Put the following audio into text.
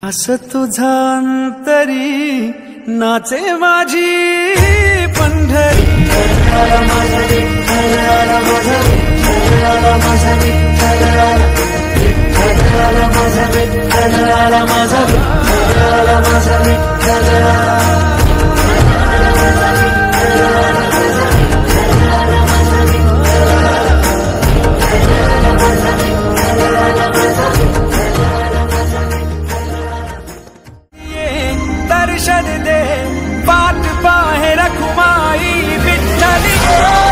असं तुझा अंतरी नाचे माझी पंढरी। दर्शन दे बात पाहे रखुमाई विठ्ठली।